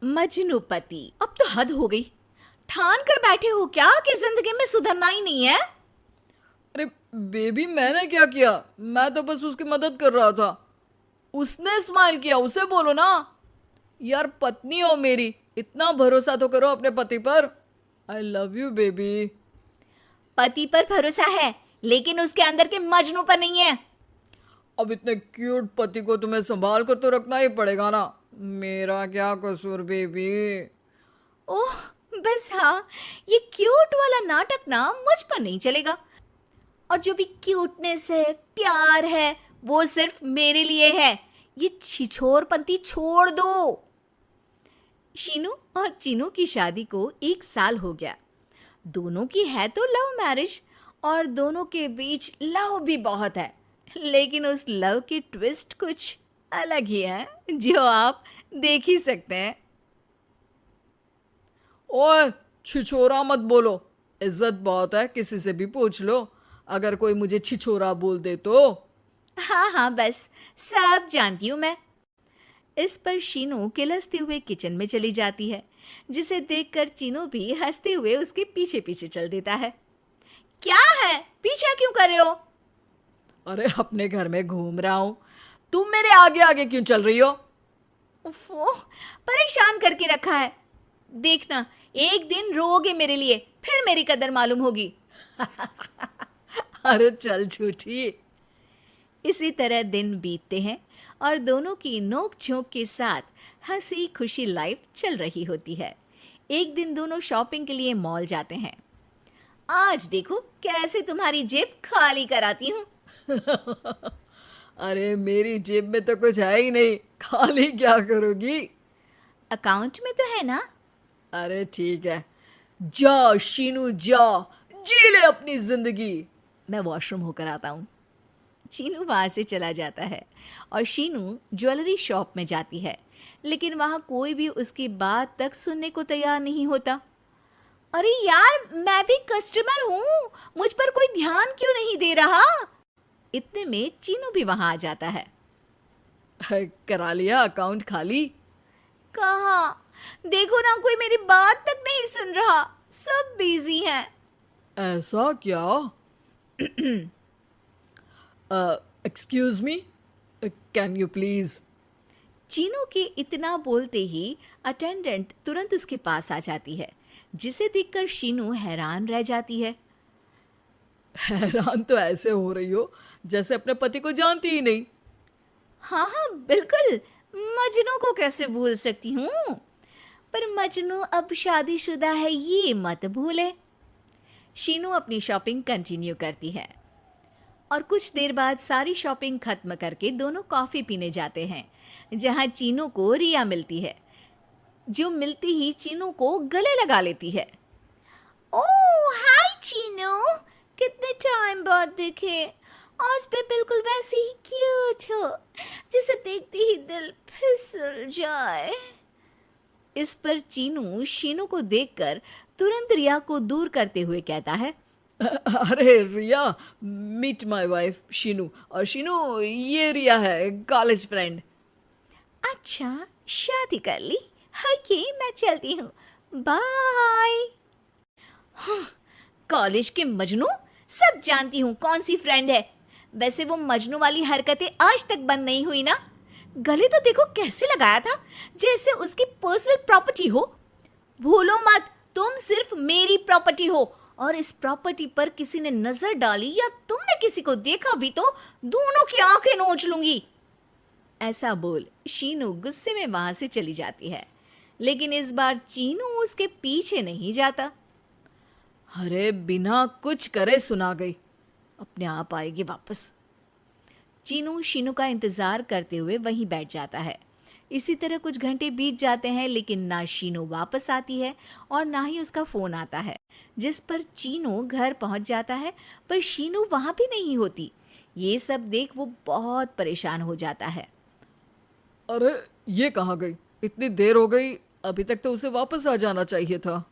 मजनूपति, अब तो हद हो गई। ठान कर बैठे हो क्या कि जिंदगी में सुधरना ही नहीं है? अरे बेबी, मैंने क्या किया? मैं तो बस उसकी मदद कर रहा था। उसने स्माइल किया, उसे बोलो ना। यार, पत्नी हो मेरी, इतना भरोसा तो करो अपने पति पर। I love you baby. पति पर भरोसा है, लेकिन उसके अंदर के मजनू पर नहीं है। अब इतने क्यूट पति को तुम्हें संभाल कर तो रखना ही पड़ेगा ना। मेरा क्या कसूर बेबी। ओह, बस हाँ, ये क्यूट वाला नाटक ना मुझ पर नहीं चलेगा। और जो भी क्यूटनेस है, प्यार है, वो सिर्फ मेरे लिए है। ये छिछोरपंती छोड़ दो। शीनू और चीनू की शादी को 1 साल हो गया। दोनों की है तो लव मैरिज, और दोनों के बीच लव भी बहुत है। लेकिन उस लव की ट्विस्ट कुछ अलग ही है, जो आप देख ही सकते हैं। ओए, छिछोरा मत बोलो। इज्जत बहुत है, किसी से भी पूछ लो। अगर कोई मुझे छिछोरा बोल दे तो। हाँ हाँ, बस सब जानती हूँ मैं। इस पर शीनू किलसते हुए किचन में चली जाती है, जिसे देखकर चीनू भी हंसते हुए उसके पीछे पीछे चल देता है। क्या है, पीछा क्यों कर रहे हो? अरे, अपने घर में घूम रहा हूं। तुम मेरे आगे आगे क्यों चल रही हो? उफ़ो, परेशान करके रखा है। देखना, एक दिन रोओगे मेरे लिए, फिर मेरी कदर मालूम होगी। अरे चल झूठी। इसी तरह दिन बीतते हैं और दोनों की नोक झोंक के साथ हंसी खुशी लाइफ चल रही होती है। एक दिन दोनों शॉपिंग के लिए मॉल जाते हैं। आज देखो कैसे तुम्हारी जेब खाली कराती हूँ। अरे, मेरी जेब में तो कुछ है ही नहीं, खाली क्या करोगी? अकाउंट में तो है ना? अरे ठीक है, जा शीनू जा, जी ले अपनी जिंदगी। मैं वॉशरूम होकर आता हूँ। चीनू वहाँ से चला जाता है और शीनू ज्वेलरी शॉप में जाती है, लेकिन वहाँ कोई भी उसकी बात तक सुनने को तैयार नहीं होता। अरे यार, मैं भी कस्टमर हूँ, मुझ पर कोई ध्यान क्यों नहीं दे रहा? इतने में चीनू भी वहाँ आ जाता है। करा लिया अकाउंट खाली? कहाँ? देखो ना, कोई मेरी बात तक नहीं सुन रहा, सब बिजी हैं। ऐसा क्या? Excuse me, can you please? Chinu के इतना बोलते ही अटेंडेंट तुरंत उसके पास आ जाती है, जिसे देखकर शीनू हैरान रह जाती है। हैरान तो ऐसे हो रही हो जैसे अपने पति को जानती ही नहीं। हाँ हाँ, बिल्कुल, मजनू को कैसे भूल सकती हूँ? पर मजनू अब शादीशुदा है, ये मत भूले। शीनू अपनी शॉपिंग कंटिन्यू करती है और कुछ देर बाद सारी शॉपिंग खत्म करके दोनों कॉफ़ी पीने जाते हैं, जहाँ चीनू को रिया मिलती है, जो मिलती ही चीनू को गले लगा लेती है। ओह हाय चीनू, कितने टाइम बाद देखे। आज पे बिल्कुल वैसे ही क्यूट हो, जिसे देखते ही दिल फिसल जाए। इस पर चीनू शीनू को देखकर तुरंत रिया को दूर करते हुए कहता है। अरे रिया, मीट माय वाइफ शीनू। और शीनू, ये रिया है, कॉलेज फ्रेंड। अच्छा, शादी कर ली? ओके, मैं चलती हूँ, बाय। कॉलेज के मजनू, सब जानती हूँ कौन सी फ्रेंड है। वैसे वो मजनू वाली हरकतें आज तक बंद नहीं हुई ना। गले तो देखो कैसे लगाया था, जैसे उसकी पर्सनल प्रॉपर्टी हो। भूलो मत, तुम सिर्फ मेरी प्रॉपर्टी हो, और इस प्रॉपर्टी पर किसी ने नजर डाली या तुमने किसी को देखा भी तो दोनों की आंखें नोच लूंगी। ऐसा बोल शीनू गुस्से में वहां से चली जाती है, लेकिन इस बार चीनू उसके पीछे नहीं जाता। अरे, बिना कुछ करे सुना गई, अपने आप आएगी वापस। चीनू शीनू का इंतजार करते हुए वहीं बैठ जाता है। इसी तरह कुछ घंटे बीत जाते हैं, लेकिन ना शीनू वापस आती है और ना ही उसका फोन आता है, जिस पर चीनू घर पहुंच जाता है, पर शीनू वहां भी नहीं होती। ये सब देख वो बहुत परेशान हो जाता है। अरे, ये कहाँ गई? इतनी देर हो गई, अभी तक तो उसे वापस आ जाना चाहिए था।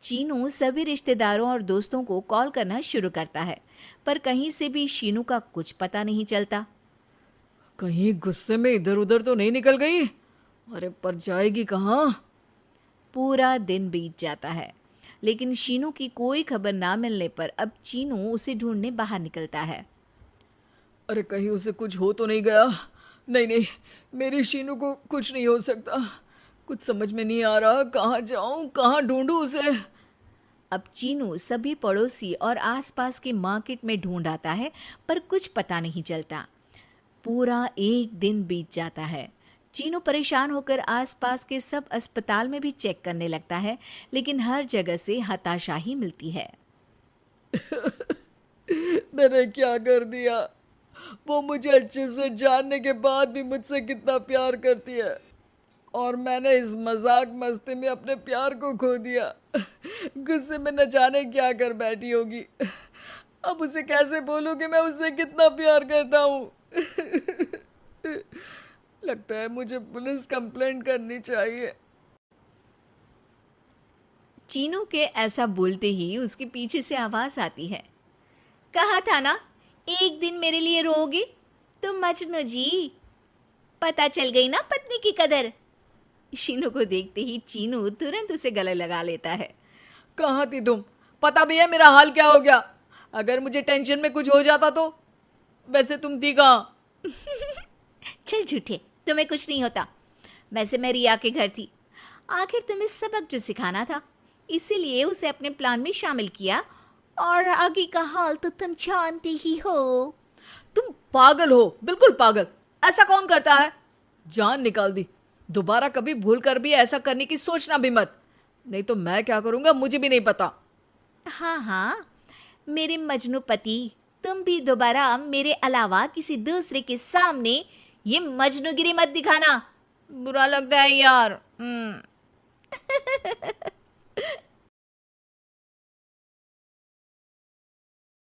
चीनू सभी रिश्तेदारों और दोस्तों को कॉल करना शुरू करता है, पर कहीं से भी शीनू का कुछ पता नहीं चलता। कहीं गुस्से में इधर उधर तो नहीं निकल गई? अरे पर जाएगी कहाँ? पूरा दिन बीत जाता है, लेकिन शीनू की कोई खबर ना मिलने पर अब चीनू उसे ढूंढने बाहर निकलता है। अरे कहीं उसे कुछ हो तो नहीं गया? नहीं नहीं, मेरी शीनू को कुछ नहीं हो सकता। कुछ समझ में नहीं आ रहा, कहाँ जाऊं, कहाँ ढूंढूं उसे। अब चीनू सभी पड़ोसी और आसपास के मार्केट में ढूंढ आता है, पर कुछ पता नहीं चलता। पूरा एक दिन बीत जाता है। चीनू परेशान होकर आसपास के सब अस्पताल में भी चेक करने लगता है, लेकिन हर जगह से हताशा ही मिलती है। मैंने क्या कर दिया? वो मुझे अच्छे से जानने के बाद भी मुझसे कितना प्यार करती है, और मैंने इस मजाक मस्ती में अपने प्यार को खो दिया। गुस्से में न जाने क्या कर बैठी होगी। अब उसे कैसे बोलूं कि मैं उससे कितना प्यार करता हूँ। लगता है मुझे पुलिस कंप्लेंट करनी चाहिए। चीनू के ऐसा बोलते ही उसके पीछे से आवाज आती है। कहा था ना, एक दिन मेरे लिए रोओगे। तो मजनू जी, पता चल गई ना पत्नी की कदर। शीनू को देखते ही चीनू तुरंत उसे गले लगा लेता है। कहाँ थी तुम? पता भी है मेरा हाल क्या हो गया? अगर मुझे टेंशन में कुछ हो जाता तो? वैसे तुम थी कहाँ? चल झूठे, तुम्हें कुछ नहीं होता। वैसे मैं रिया के घर थी। आखिर तुम्हें सबक जो सिखाना था, इसीलिए उसे अपने प्लान में शामिल किया, और आगे का हाल तो तुम जानते ही हो। तुम पागल हो, बिल्कुल पागल। ऐसा कौन करता है? जान निकाल दी। दोबारा कभी भूल कर भी ऐसा करने की सोचना भी मत, नहीं तो मैं क्या करूंगा मुझे भी नहीं पता। हाँ हाँ, मेरे मजनू पति, तुम भी दोबारा मेरे अलावा किसी दूसरे के सामने ये मजनूगिरी मत दिखाना। बुरा लगता है यार।